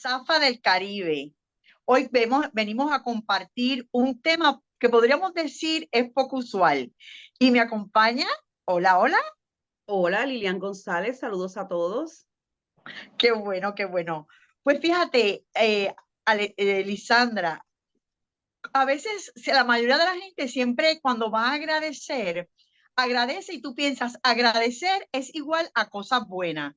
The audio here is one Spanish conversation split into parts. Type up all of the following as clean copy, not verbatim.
Zafa del Caribe. Hoy venimos a compartir un tema que podríamos decir es poco usual. Y me acompaña, hola, hola, Hola, Lilian González, saludos a todos. qué bueno, qué bueno. Pues fíjate, Lisandra, a veces la mayoría de la gente siempre cuando va a agradecer, agradece y tú piensas, agradecer es igual a cosas buenas,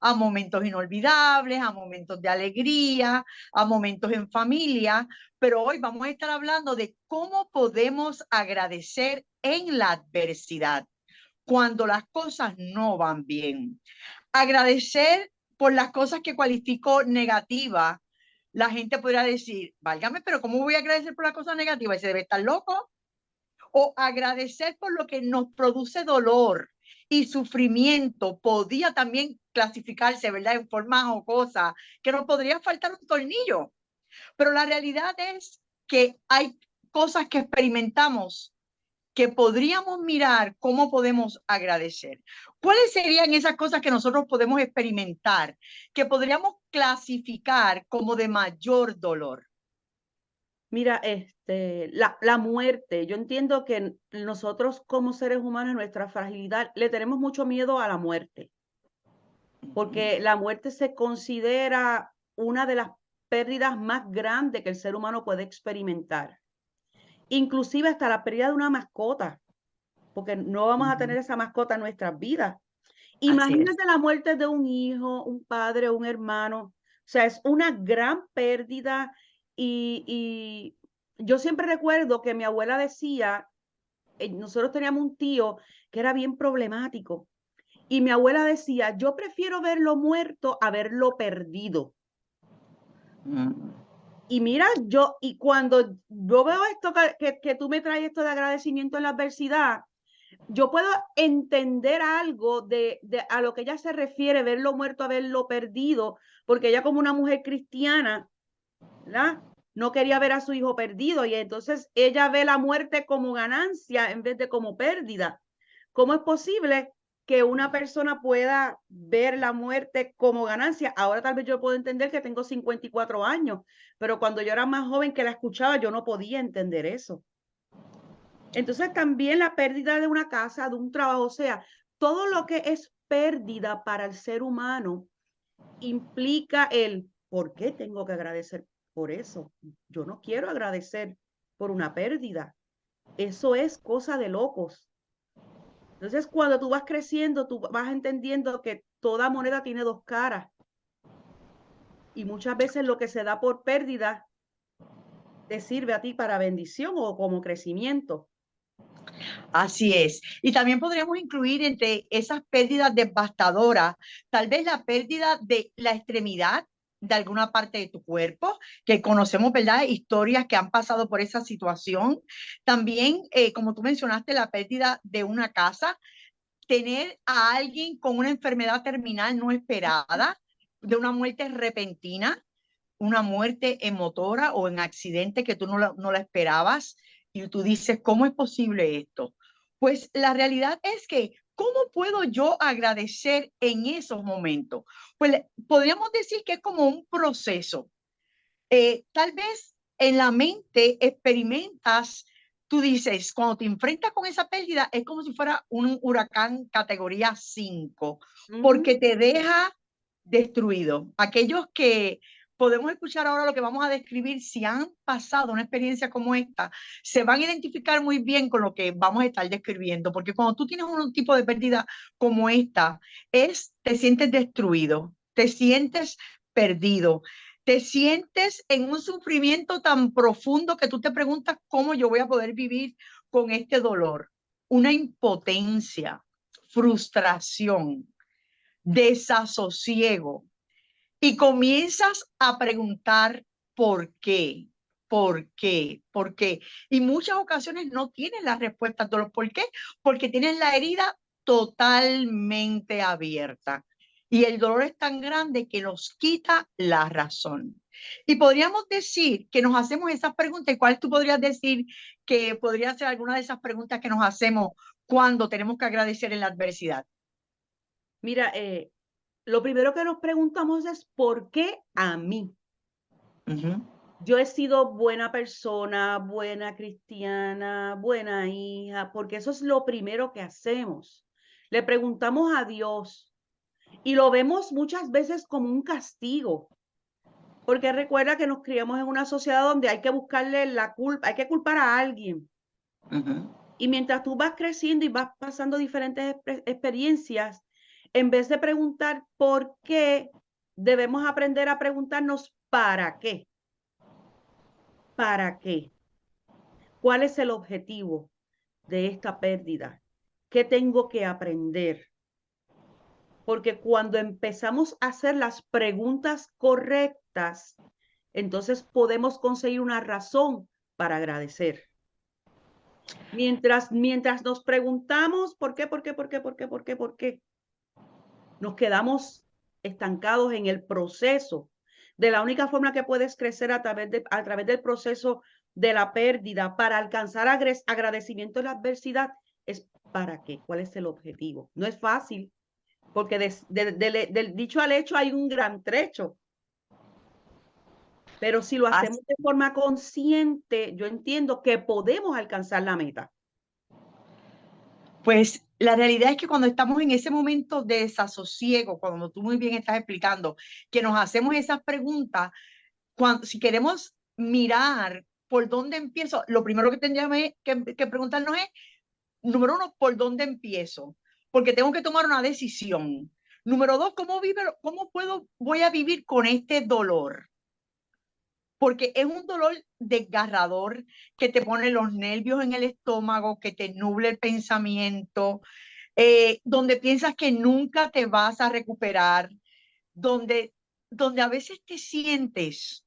a momentos inolvidables, a momentos de alegría, a momentos en familia, pero hoy vamos a estar hablando de cómo podemos agradecer en la adversidad, cuando las cosas no van bien. Agradecer por las cosas que cualifico negativas. La gente podría decir, válgame, pero ¿cómo voy a agradecer por las cosas negativas? ¿Ese debe estar loco? O agradecer por lo que nos produce dolor y sufrimiento podía también clasificarse, ¿verdad? En forma jocosa, que nos podría faltar un tornillo. Pero la realidad es que hay cosas que experimentamos que podríamos mirar cómo podemos agradecer. ¿Cuáles serían esas cosas que nosotros podemos experimentar, que podríamos clasificar como de mayor dolor? Mira, la muerte, yo entiendo que nosotros como seres humanos, en nuestra fragilidad, le tenemos mucho miedo a la muerte, porque la muerte se considera una de las pérdidas más grandes que el ser humano puede experimentar, inclusive hasta la pérdida de una mascota, porque no vamos a tener esa mascota en nuestras vidas. Así es. Imagínate la muerte de un hijo, un padre, un hermano. O sea, es una gran pérdida y yo siempre recuerdo que mi abuela decía, nosotros teníamos un tío que era bien problemático y mi abuela decía, yo prefiero verlo muerto a verlo perdido. Mm. Y mira, y cuando yo veo esto que tú me traes esto de agradecimiento en la adversidad, yo puedo entender algo de a lo que ella se refiere, verlo muerto, haberlo perdido, porque ella como una mujer cristiana, ¿verdad? No quería ver a su hijo perdido y entonces ella ve la muerte como ganancia en vez de como pérdida. ¿Cómo es posible que una persona pueda ver la muerte como ganancia? Ahora tal vez yo puedo entender que tengo 54 años, pero cuando yo era más joven que la escuchaba, yo no podía entender eso. Entonces también la pérdida de una casa, de un trabajo, o sea, todo lo que es pérdida para el ser humano implica el ¿por qué tengo que agradecer por eso? Yo no quiero agradecer por una pérdida. Eso es cosa de locos. Entonces, cuando tú vas creciendo, tú vas entendiendo que toda moneda tiene dos caras y muchas veces lo que se da por pérdida te sirve a ti para bendición o como crecimiento. Así es. Y también podríamos incluir entre esas pérdidas devastadoras, tal vez la pérdida de la extremidad de alguna parte de tu cuerpo, que conocemos, ¿verdad? Historias que han pasado por esa situación. También, como tú mencionaste, la pérdida de una casa, tener a alguien con una enfermedad terminal no esperada, de una muerte repentina, una muerte en motora o en accidente que tú no la esperabas y tú dices, ¿cómo es posible esto? Pues la realidad es que, ¿cómo puedo yo agradecer en esos momentos? Pues podríamos decir que es como un proceso. Tal vez en la mente experimentas, tú dices, cuando te enfrentas con esa pérdida, es como si fuera un huracán categoría 5 porque Ujú. te deja destruido. Aquellos que podemos escuchar ahora lo que vamos a describir, si han pasado una experiencia como esta, se van a identificar muy bien con lo que vamos a estar describiendo, porque cuando tú tienes un tipo de pérdida como esta, te sientes destruido, te sientes perdido, te sientes en un sufrimiento tan profundo que tú te preguntas cómo yo voy a poder vivir con este dolor, una impotencia, frustración, desasosiego, y comienzas a preguntar por qué, por qué. Y muchas ocasiones no tienes las respuestas de los por qué, porque tienes la herida totalmente abierta. Y el dolor es tan grande que nos quita la razón. Y podríamos decir que nos hacemos esas preguntas. ¿Y cuál tú podrías decir que podría ser alguna de esas preguntas que nos hacemos cuando tenemos que agradecer en la adversidad? Mira, lo primero que nos preguntamos es ¿por qué a mí? Ujú. Yo he sido buena persona, buena cristiana, buena hija, porque eso es lo primero que hacemos. Le preguntamos a Dios y lo vemos muchas veces como un castigo, porque recuerda que nos criamos en una sociedad donde hay que buscarle la culpa, hay que culpar a alguien. Ujú. Y mientras tú vas creciendo y vas pasando diferentes experiencias, en vez de preguntar por qué, debemos aprender a preguntarnos para qué. ¿Para qué? ¿Cuál es el objetivo de esta pérdida? ¿Qué tengo que aprender? Porque cuando empezamos a hacer las preguntas correctas, entonces podemos conseguir una razón para agradecer. Mientras nos preguntamos por qué, por qué, nos quedamos estancados en el proceso. De la única forma que puedes crecer a través del proceso de la pérdida para alcanzar agradecimiento en la adversidad es para qué, cuál es el objetivo. No es fácil, porque del dicho al hecho hay un gran trecho. Pero si lo hacemos de forma consciente, yo entiendo que podemos alcanzar la meta. Pues la realidad es que cuando estamos en ese momento de desasosiego, cuando tú muy bien estás explicando, que nos hacemos esas preguntas, si queremos mirar por dónde empiezo, lo primero que tendríamos que preguntarnos es, número uno, ¿por dónde empiezo? Porque tengo que tomar una decisión. Número dos, voy a vivir con este dolor? Porque es un dolor desgarrador que te pone los nervios en el estómago, que te nubla el pensamiento, donde piensas que nunca te vas a recuperar, donde, donde a veces te sientes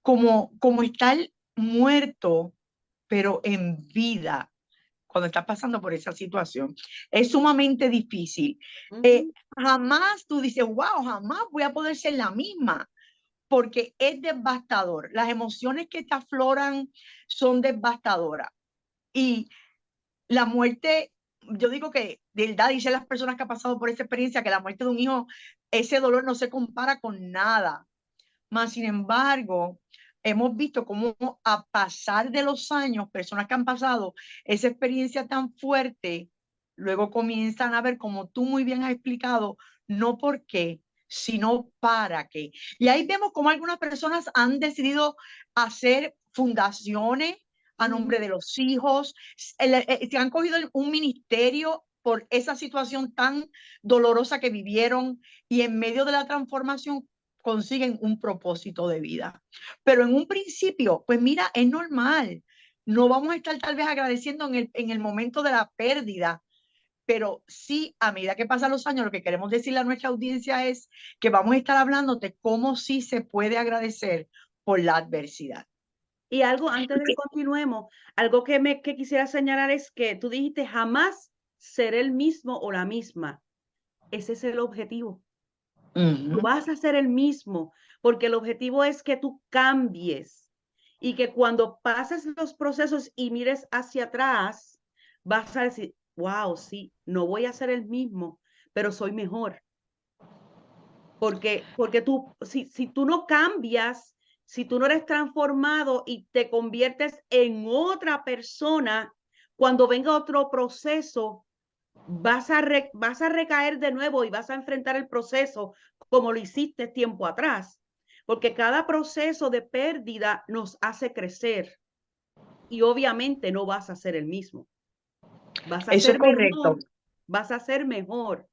como estar muerto, pero en vida, cuando estás pasando por esa situación. Es sumamente difícil. Uh -huh. Jamás tú dices, wow, jamás voy a poder ser la misma, porque es devastador. Las emociones que te afloran son devastadoras. Y la muerte, yo digo que de verdad, dicen las personas que han pasado por esa experiencia, que la muerte de un hijo, ese dolor no se compara con nada. Mas, sin embargo, hemos visto cómo a pasar de los años, personas que han pasado esa experiencia tan fuerte, luego comienzan a ver, como tú muy bien has explicado, no por qué, sino para qué. Y ahí vemos cómo algunas personas han decidido hacer fundaciones a nombre de los hijos, se han cogido un ministerio por esa situación tan dolorosa que vivieron, y en medio de la transformación consiguen un propósito de vida. Pero en un principio, pues mira, es normal. No vamos a estar tal vez agradeciendo en el momento de la pérdida, pero sí, a medida que pasan los años, lo que queremos decirle a nuestra audiencia es que vamos a estar hablando de cómo sí se puede agradecer por la adversidad. Y algo, antes de que continuemos, algo que quisiera señalar es que tú dijiste jamás ser el mismo o la misma. Ese es el objetivo. Tú vas a ser el mismo, porque el objetivo es que tú cambies y que cuando pases los procesos y mires hacia atrás, vas a decir, wow, sí, no voy a ser el mismo, pero soy mejor. Porque tú, si tú no cambias, si tú no eres transformado y te conviertes en otra persona, cuando venga otro proceso, vas a recaer de nuevo y vas a enfrentar el proceso como lo hiciste tiempo atrás. Porque cada proceso de pérdida nos hace crecer y obviamente no vas a ser el mismo. Vas a Eso es ser correcto. mejor, vas a ser mejor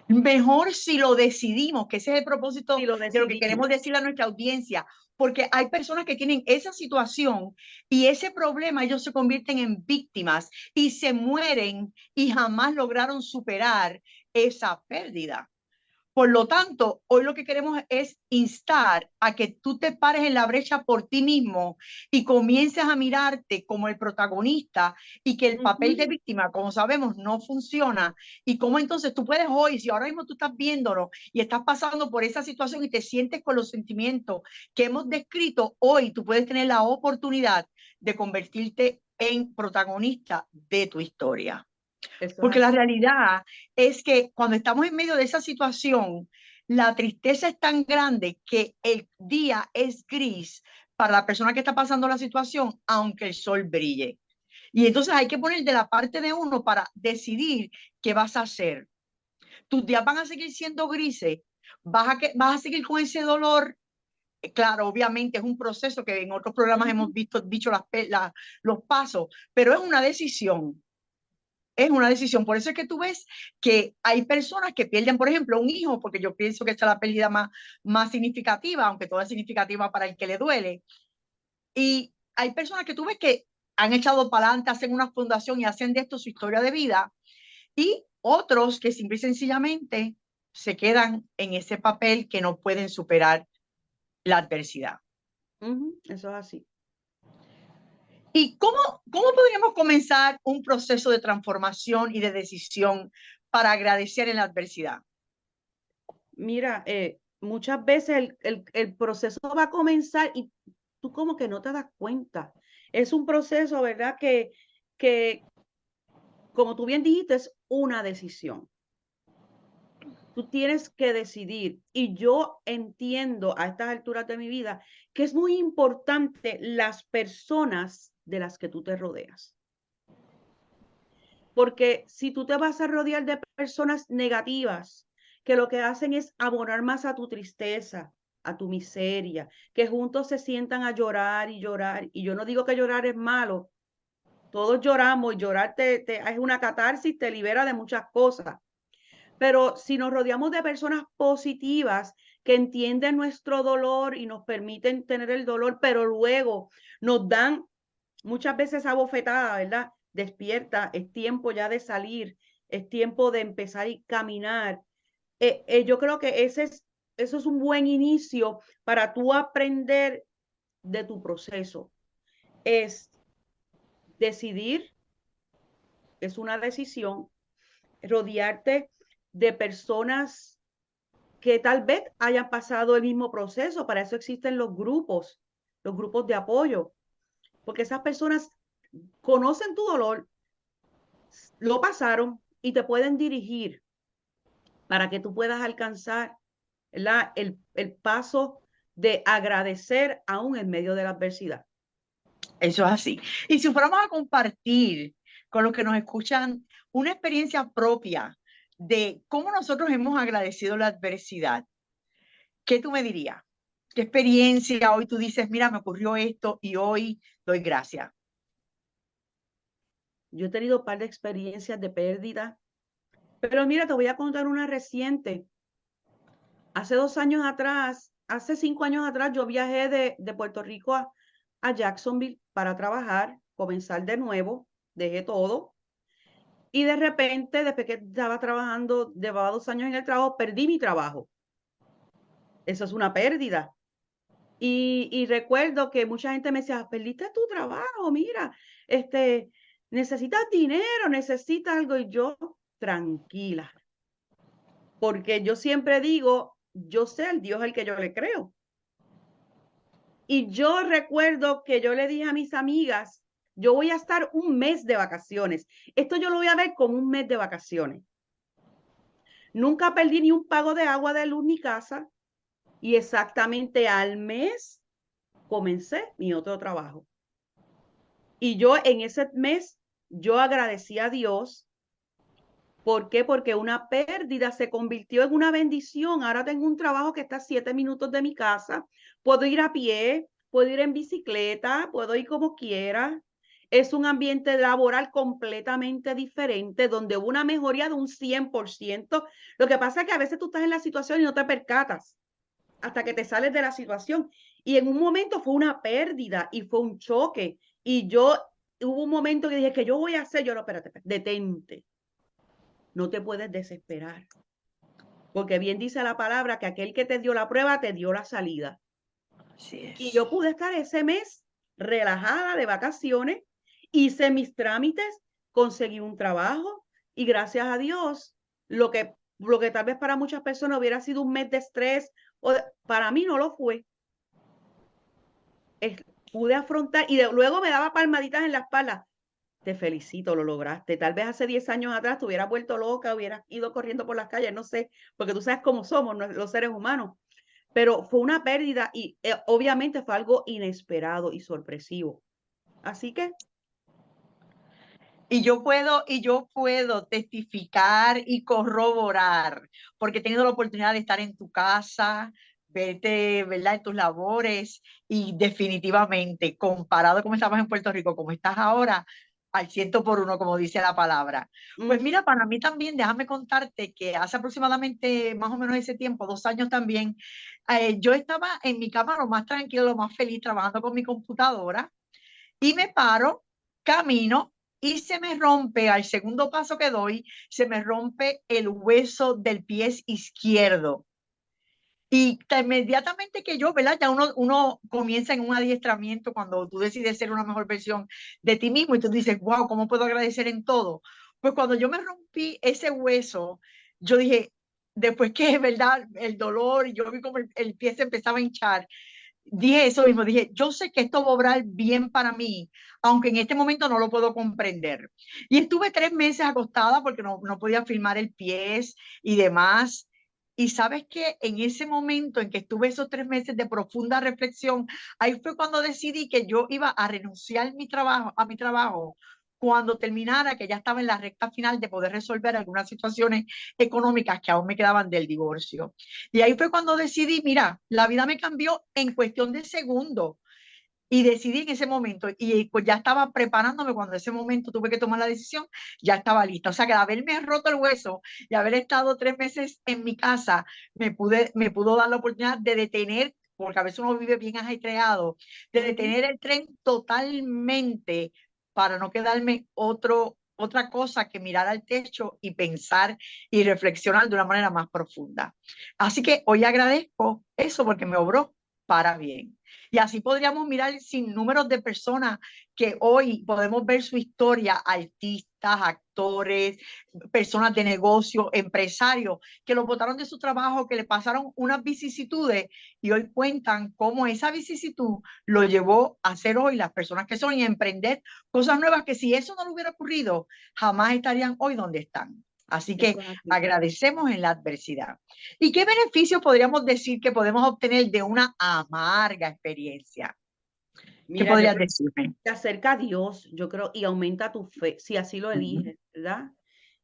Mejor si lo decidimos, que ese es el propósito si lo de lo que decidimos. queremos decirle a nuestra audiencia, porque hay personas que tienen esa situación y ese problema, ellos se convierten en víctimas y se mueren y jamás lograron superar esa pérdida. Por lo tanto, hoy lo que queremos es instar a que tú te pares en la brecha por ti mismo y comiences a mirarte como el protagonista, y que el papel de víctima, como sabemos, no funciona. Y cómo entonces tú puedes hoy, si ahora mismo tú estás viéndolo y estás pasando por esa situación y te sientes con los sentimientos que hemos descrito, hoy tú puedes tener la oportunidad de convertirte en protagonista de tu historia. Eso es Porque la así. realidad es que cuando estamos en medio de esa situación, La tristeza es tan grande que el día es gris para la persona que está pasando la situación, aunque el sol brille. Y entonces hay que poner de la parte de uno para decidir qué vas a hacer. Tus días van a seguir siendo grises, vas a seguir con ese dolor. Claro, obviamente es un proceso que en otros programas hemos dicho los pasos, pero es una decisión. Es una decisión. Por eso es que tú ves que hay personas que pierden, por ejemplo, un hijo, porque yo pienso que esta es la pérdida más significativa, aunque toda es significativa para el que le duele. Y hay personas que tú ves que han echado para adelante, hacen una fundación y hacen de esto su historia de vida. Y otros que simple y sencillamente se quedan en ese papel que no pueden superar la adversidad. Eso es así. ¿Y cómo podríamos comenzar un proceso de transformación y de decisión para agradecer en la adversidad? Mira, muchas veces el proceso va a comenzar y tú como que no te das cuenta. Es un proceso, ¿verdad? Que como tú bien dijiste, es una decisión. Tú tienes que decidir. Y yo entiendo a estas alturas de mi vida que es muy importante las personas de las que tú te rodeas. Porque si tú te vas a rodear de personas negativas, que lo que hacen es abonar más a tu tristeza, a tu miseria, que juntos se sientan a llorar y llorar. Y yo no digo que llorar es malo, todos lloramos, y llorar es una catarsis, te libera de muchas cosas. Pero si nos rodeamos de personas positivas que entienden nuestro dolor y nos permiten tener el dolor, pero luego nos dan muchas veces esa bofetada, ¿verdad? Despierta, es tiempo ya de salir, es tiempo de empezar y caminar. Yo creo que eso es un buen inicio para tú aprender de tu proceso. Es decidir, es una decisión, rodearte de personas que tal vez hayan pasado el mismo proceso. Para eso existen los grupos de apoyo, porque esas personas conocen tu dolor, lo pasaron y te pueden dirigir para que tú puedas alcanzar el paso de agradecer aún en medio de la adversidad. Eso es así. Y si fuéramos a compartir con los que nos escuchan una experiencia propia de cómo nosotros hemos agradecido la adversidad, ¿qué tú me dirías? ¿Qué experiencia hoy tú dices, mira, me ocurrió esto y hoy doy gracias? Yo he tenido un par de experiencias de pérdida, pero mira, te voy a contar una reciente. Hace 2 años atrás, hace 5 años atrás, yo viajé de Puerto Rico a Jacksonville para trabajar, comenzar de nuevo, dejé todo. Y de repente, después que estaba trabajando, llevaba 2 años en el trabajo, perdí mi trabajo. Eso es una pérdida. Y recuerdo que mucha gente me decía, perdiste tu trabajo, mira, necesitas dinero, necesitas algo. Y yo, tranquila, porque yo siempre digo, yo sé al Dios al que yo le creo. Y yo recuerdo que yo le dije a mis amigas, yo voy a estar un mes de vacaciones. Esto yo lo voy a ver como un mes de vacaciones. Nunca perdí ni un pago de agua, de luz ni casa. Y exactamente al mes comencé mi otro trabajo. Y yo en ese mes, yo agradecí a Dios. ¿Por qué? Porque una pérdida se convirtió en una bendición. Ahora tengo un trabajo que está a 7 minutos de mi casa. Puedo ir a pie, puedo ir en bicicleta, puedo ir como quiera. Es un ambiente laboral completamente diferente, donde hubo una mejoría de un 100%. Lo que pasa es que a veces tú estás en la situación y no te percatas hasta que te sales de la situación. Y en un momento fue una pérdida y fue un choque. Y hubo un momento que dije, ¿qué yo voy a hacer? Yo, no, espérate, detente. No te puedes desesperar. Porque bien dice la palabra que aquel que te dio la prueba te dio la salida. Así Y es. yo pude estar ese mes relajada de vacaciones, hice mis trámites, conseguí un trabajo y gracias a Dios, lo que tal vez para muchas personas hubiera sido un mes de estrés, para mí no lo fue. Pude afrontar y luego me daba palmaditas en la espalda. te felicito, lo lograste. Tal vez hace 10 años atrás te hubieras vuelto loca, hubieras ido corriendo por las calles, no sé, porque tú sabes cómo somos los seres humanos. Pero fue una pérdida y obviamente fue algo inesperado y sorpresivo. Así que Y yo puedo testificar y corroborar, porque he tenido la oportunidad de estar en tu casa, verte, ¿verdad?, en tus labores, y definitivamente, comparado con cómo estabas en Puerto Rico, como estás ahora, al ciento por uno, como dice la palabra. Pues ujú, mira, para mí también, déjame contarte que hace aproximadamente más o menos ese tiempo, 2 años también, yo estaba en mi cama lo más tranquilo, lo más feliz, trabajando con mi computadora, y me paro, camino y se me rompe, al segundo paso que doy, se me rompe el hueso del pie izquierdo. Y inmediatamente que yo, ¿verdad? Ya uno comienza en un adiestramiento cuando tú decides ser una mejor versión de ti mismo y tú dices, wow, ¿cómo puedo agradecer en todo? Pues cuando yo me rompí ese hueso, yo dije, después que, ¿verdad? El dolor, y yo vi como el pie se empezaba a hinchar, dije eso mismo, dije, yo sé que esto va a obrar bien para mí, aunque en este momento no lo puedo comprender. Y estuve 3 meses acostada porque no podía firmar el pie y demás. Y sabes que en ese momento en que estuve esos 3 meses de profunda reflexión, ahí fue cuando decidí que yo iba a renunciar a mi trabajo cuando terminara, que ya estaba en la recta final de poder resolver algunas situaciones económicas que aún me quedaban del divorcio. Y ahí fue cuando decidí, mira, la vida me cambió en cuestión de segundos, y decidí en ese momento, y pues ya estaba preparándome cuando en ese momento tuve que tomar la decisión, ya estaba lista. O sea que al haberme roto el hueso y haber estado 3 meses en mi casa, me pudo dar la oportunidad de detener, porque a veces uno vive bien ajetreado, de ujú. detener el tren totalmente para no quedarme otra cosa que mirar al techo y pensar y reflexionar de una manera más profunda. Así que hoy agradezco eso porque me obró para bien. Y así podríamos mirar sin números de personas que hoy podemos ver su historia, artistas, actores, personas de negocio, empresarios, que los botaron de su trabajo, que le pasaron unas vicisitudes y hoy cuentan cómo esa vicisitud lo llevó a ser hoy las personas que son y a emprender cosas nuevas que si eso no le hubiera ocurrido, jamás estarían hoy donde están. Así que Eso es así. agradecemos en la adversidad. ¿Y qué beneficio podríamos decir que podemos obtener de una amarga experiencia? ¿Qué Mira, yo podrías creo decirme? que te acerca a Dios, yo creo, y aumenta tu fe, si así lo Ujú. eliges, ¿verdad?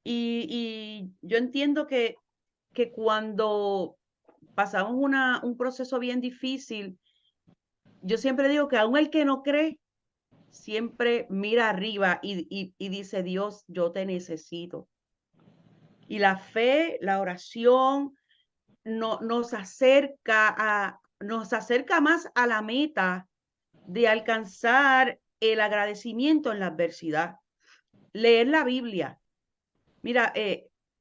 Y yo entiendo que cuando pasamos un proceso bien difícil, yo siempre digo que aún el que no cree, siempre mira arriba y dice, Dios, yo te necesito. Y la fe, la oración, nos acerca más a la meta de alcanzar el agradecimiento en la adversidad. Leer la Biblia. Mira,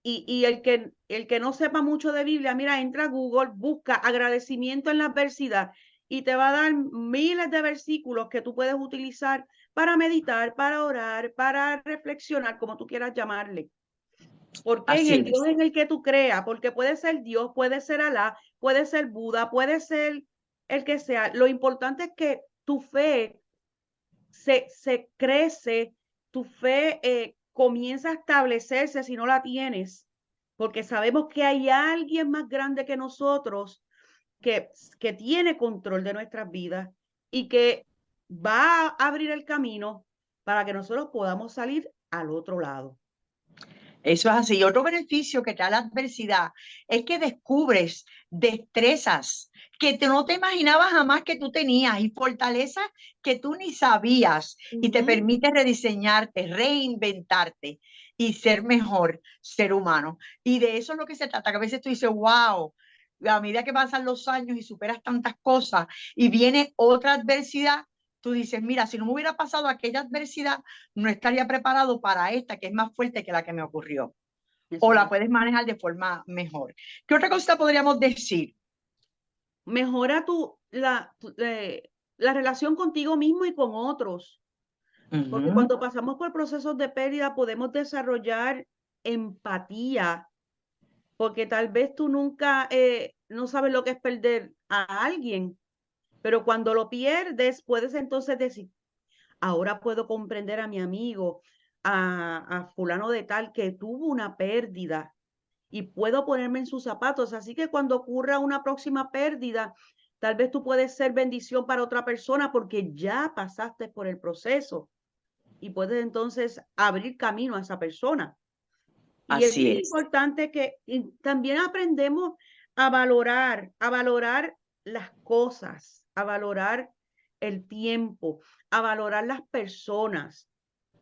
y el que no sepa mucho de Biblia, mira, entra a Google, busca agradecimiento en la adversidad y te va a dar miles de versículos que tú puedes utilizar para meditar, para orar, para reflexionar, como tú quieras llamarle. Porque en Así el Dios es. en el que tú creas, porque puede ser Dios, puede ser Alá, puede ser Buda, puede ser el que sea. Lo importante es que tu fe se crece, tu fe comienza a establecerse si no la tienes, porque sabemos que hay alguien más grande que nosotros que, que tiene control de nuestras vidas y que va a abrir el camino para que nosotros podamos salir al otro lado. Eso es así. Otro beneficio que trae la adversidad es que descubres destrezas que no te imaginabas jamás que tú tenías, y fortalezas que tú ni sabías, y te Ujú. permite rediseñarte, reinventarte y ser mejor ser humano. Y de eso es lo que se trata, que a veces tú dices, wow, a medida que pasan los años y superas tantas cosas y viene otra adversidad, tú dices, mira, si no me hubiera pasado aquella adversidad, no estaría preparado para esta, que es más fuerte que la que me ocurrió. Eso O es la así. puedes manejar de forma mejor. ¿Qué otra cosa podríamos decir? Mejora la relación contigo mismo y con otros, porque Ujú. cuando pasamos por procesos de pérdida podemos desarrollar empatía, porque tal vez tú nunca no sabes lo que es perder a alguien, pero cuando lo pierdes puedes entonces decir, ahora puedo comprender a mi amigo, a fulano de tal que tuvo una pérdida y puedo ponerme en sus zapatos. Así que cuando ocurra una próxima pérdida, tal vez tú puedes ser bendición para otra persona porque ya pasaste por el proceso y puedes entonces abrir camino a esa persona. Y es Así bien es. importante que también aprendemos a valorar las cosas, a valorar el tiempo, a valorar las personas,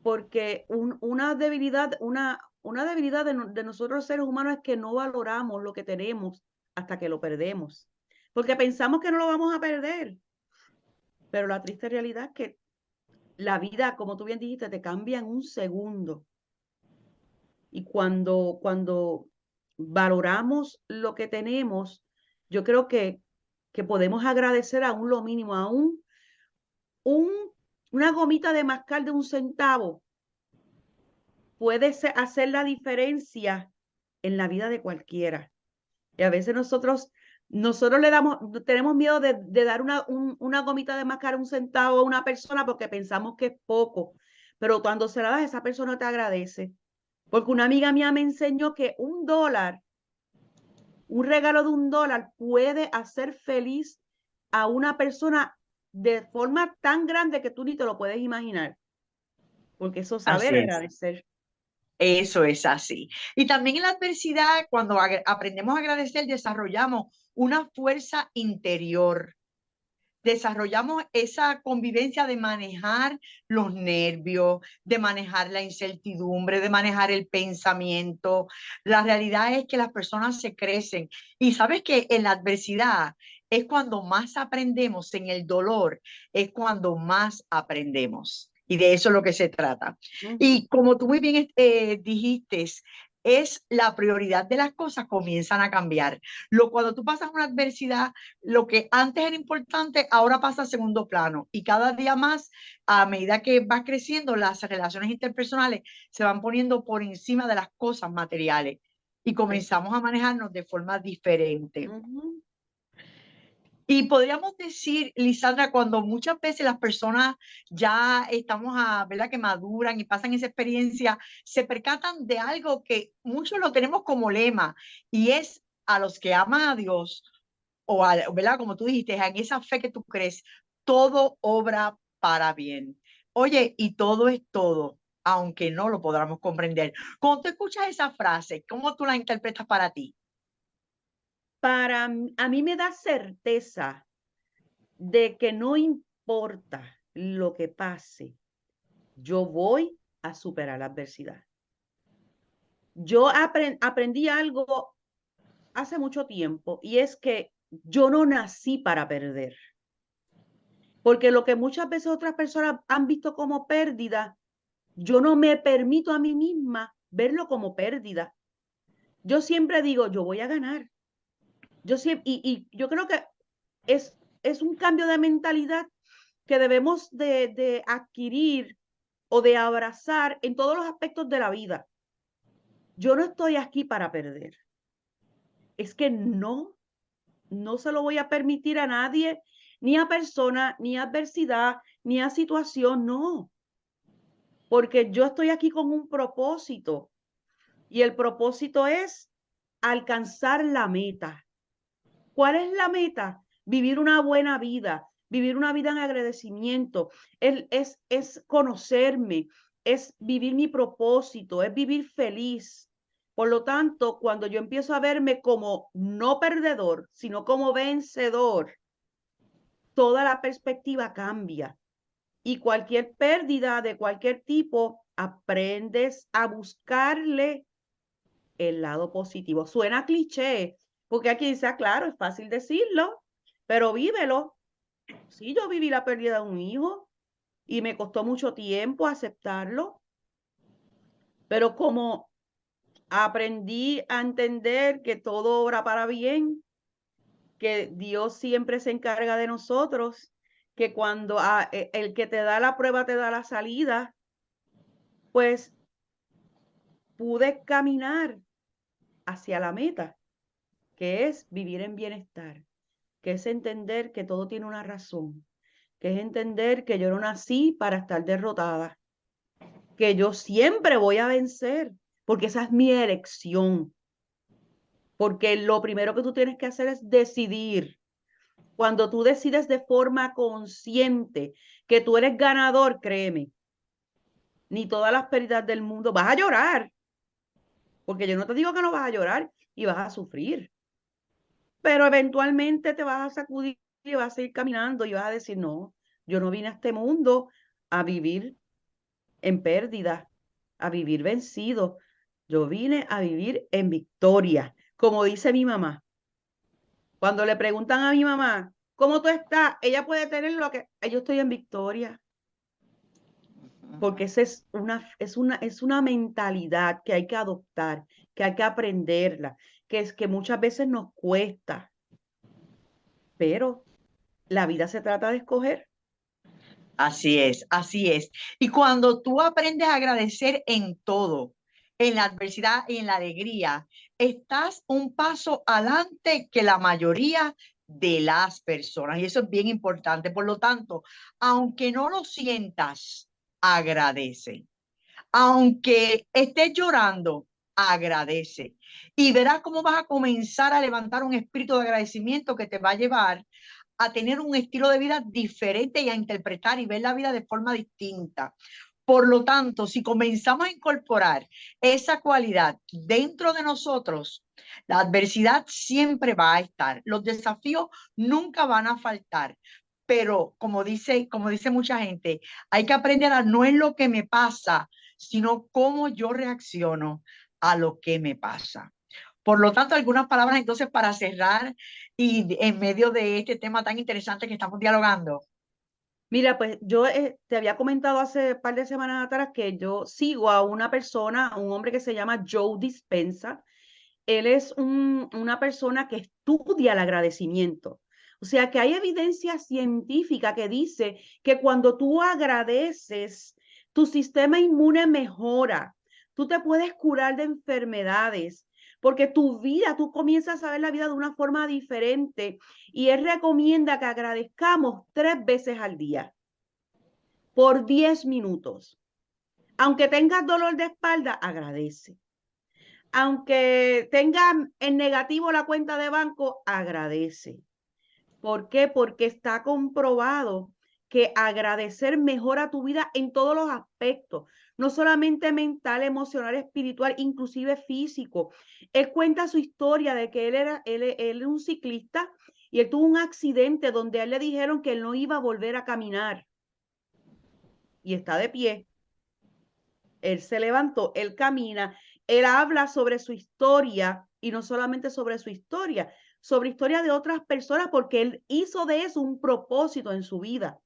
porque una debilidad de nosotros seres humanos es que no valoramos lo que tenemos hasta que lo perdemos, porque pensamos que no lo vamos a perder, pero la triste realidad es que la vida, como tú bien dijiste, te cambia en un segundo. Y cuando valoramos lo que tenemos, yo creo que podemos agradecer aún lo mínimo, aún un, una gomita de mascar de 1 centavo puede hacer la diferencia en la vida de cualquiera. Y a veces nosotros tenemos miedo de dar una gomita de mascar 1 centavo a una persona porque pensamos que es poco, pero cuando se la das, esa persona te agradece. Porque una amiga mía me enseñó que un regalo de $1 puede hacer feliz a una persona de forma tan grande que tú ni te lo puedes imaginar. Porque eso saber Así es. agradecer. Eso es así. Y también en la adversidad, cuando aprendemos a agradecer, desarrollamos una fuerza interior. Desarrollamos esa convivencia de manejar los nervios, de manejar la incertidumbre, de manejar el pensamiento. La realidad es que las personas se crecen y sabes que en la adversidad es cuando más aprendemos, en el dolor es cuando más aprendemos. Y de eso es lo que se trata. Y como tú muy bien dijiste, es la prioridad de las cosas comienzan a cambiar. Cuando tú pasas una adversidad, lo que antes era importante ahora pasa a segundo plano y cada día más, a medida que va creciendo, las relaciones interpersonales se van poniendo por encima de las cosas materiales y comenzamos a manejarnos de forma diferente. Ujú. Y podríamos decir, Lisandra, cuando muchas veces las personas ya estamos ¿verdad? Que maduran y pasan esa experiencia, se percatan de algo que muchos lo tenemos como lema y es a los que aman a Dios ¿verdad? Como tú dijiste, en esa fe que tú crees, todo obra para bien. Oye, y todo es todo, aunque no lo podamos comprender. Cuando tú escuchas esa frase, ¿cómo tú la interpretas para ti? A mí me da certeza de que no importa lo que pase, yo voy a superar la adversidad. Yo aprendí algo hace mucho tiempo y es que yo no nací para perder, porque lo que muchas veces otras personas han visto como pérdida, yo no me permito a mí misma verlo como pérdida. Yo siempre digo, yo voy a ganar. Y yo creo que es un cambio de mentalidad que debemos de adquirir o de abrazar en todos los aspectos de la vida. Yo no estoy aquí para perder. Es que no se lo voy a permitir a nadie, ni a persona, ni a adversidad, ni a situación, no. Porque yo estoy aquí con un propósito y el propósito es alcanzar la meta. ¿Cuál es la meta? Vivir una buena vida, vivir una vida en agradecimiento, es conocerme, es vivir mi propósito, es vivir feliz. Por lo tanto, cuando yo empiezo a verme como no perdedor, sino como vencedor, toda la perspectiva cambia y cualquier pérdida de cualquier tipo, aprendes a buscarle el lado positivo. Suena cliché, porque aquí dice, ah, claro, es fácil decirlo, pero vívelo. Sí, yo viví la pérdida de un hijo y me costó mucho tiempo aceptarlo, pero como aprendí a entender que todo obra para bien, que Dios siempre se encarga de nosotros, que cuando el que te da la prueba te da la salida, pues pude caminar hacia la meta, que es vivir en bienestar, que es entender que todo tiene una razón, que es entender que yo no nací para estar derrotada, que yo siempre voy a vencer, porque esa es mi elección. Porque lo primero que tú tienes que hacer es decidir. Cuando tú decides de forma consciente que tú eres ganador, créeme, ni todas las pérdidas del mundo vas a llorar, porque yo no te digo que no vas a llorar y vas a sufrir, pero eventualmente te vas a sacudir y vas a seguir caminando y vas a decir, no, yo no vine a este mundo a vivir en pérdida, a vivir vencido. Yo vine a vivir en victoria, como dice mi mamá. Cuando le preguntan a mi mamá, ¿cómo tú estás? Ella puede tener lo que yo estoy en victoria, porque esa es una mentalidad que hay que adoptar, que hay que aprenderla, que es que muchas veces nos cuesta, pero la vida se trata de escoger. Así es, así es. Y cuando tú aprendes a agradecer en todo, en la adversidad y en la alegría, estás un paso adelante que la mayoría de las personas. Y eso es bien importante. Por lo tanto, aunque no lo sientas, agradece. Aunque estés llorando, agradece. Y verás cómo vas a comenzar a levantar un espíritu de agradecimiento que te va a llevar a tener un estilo de vida diferente y a interpretar y ver la vida de forma distinta. Por lo tanto, si comenzamos a incorporar esa cualidad dentro de nosotros, la adversidad siempre va a estar, los desafíos nunca van a faltar, pero como dice mucha gente, hay que aprender a no es lo que me pasa, sino cómo yo reacciono a lo que me pasa. Por lo tanto, algunas palabras entonces para cerrar y en medio de este tema tan interesante que estamos dialogando. Mira, pues yo te había comentado hace un par de semanas atrás que yo sigo a una persona, a un hombre que se llama Joe Dispenza. Él es una persona que estudia el agradecimiento. O sea, que hay evidencia científica que dice que cuando tú agradeces, tu sistema inmune mejora. Tú te puedes curar de enfermedades, porque tu vida, tú comienzas a ver la vida de una forma diferente. Y él recomienda que agradezcamos 3 veces al día, por 10 minutos. Aunque tengas dolor de espalda, agradece. Aunque tenga en negativo la cuenta de banco, agradece. ¿Por qué? Porque está comprobado que agradecer mejora tu vida en todos los aspectos, no solamente mental, emocional, espiritual, inclusive físico. Él cuenta su historia de que él un ciclista y él tuvo un accidente donde a él le dijeron que él no iba a volver a caminar y está de pie. Él se levantó, él camina, él habla sobre su historia y no solamente sobre historia de otras personas, porque él hizo de eso un propósito en su vida.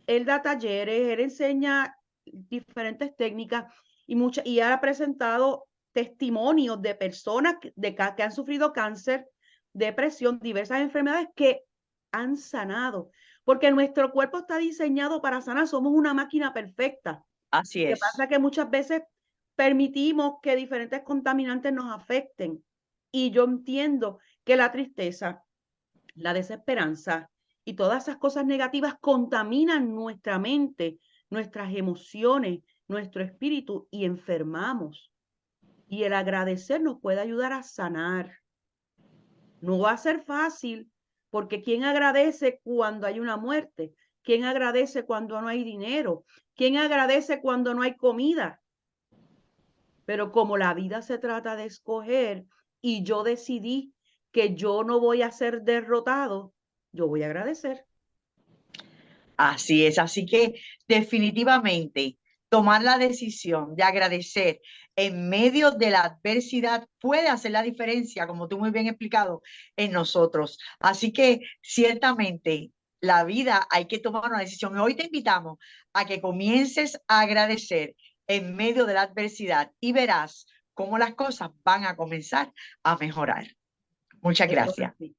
Él da talleres, él enseña diferentes técnicas y ha presentado testimonios de personas que han sufrido cáncer, depresión, diversas enfermedades que han sanado, porque nuestro cuerpo está diseñado para sanar, somos una máquina perfecta. Así Lo que pasa es. es que muchas veces permitimos que diferentes contaminantes nos afecten. Y yo entiendo que la tristeza, la desesperanza y todas esas cosas negativas contaminan nuestra mente, nuestras emociones, nuestro espíritu y enfermamos. Y el agradecer nos puede ayudar a sanar. No va a ser fácil, porque ¿quién agradece cuando hay una muerte? ¿Quién agradece cuando no hay dinero? ¿Quién agradece cuando no hay comida? Pero como la vida se trata de escoger y yo decidí que yo no voy a ser derrotado, yo voy a agradecer. Así es. Así que definitivamente tomar la decisión de agradecer en medio de la adversidad puede hacer la diferencia, como tú muy bien explicado, en nosotros. Así que ciertamente la vida hay que tomar una decisión. Y hoy te invitamos a que comiences a agradecer en medio de la adversidad y verás cómo las cosas van a comenzar a mejorar. Muchas Eso es gracias. así.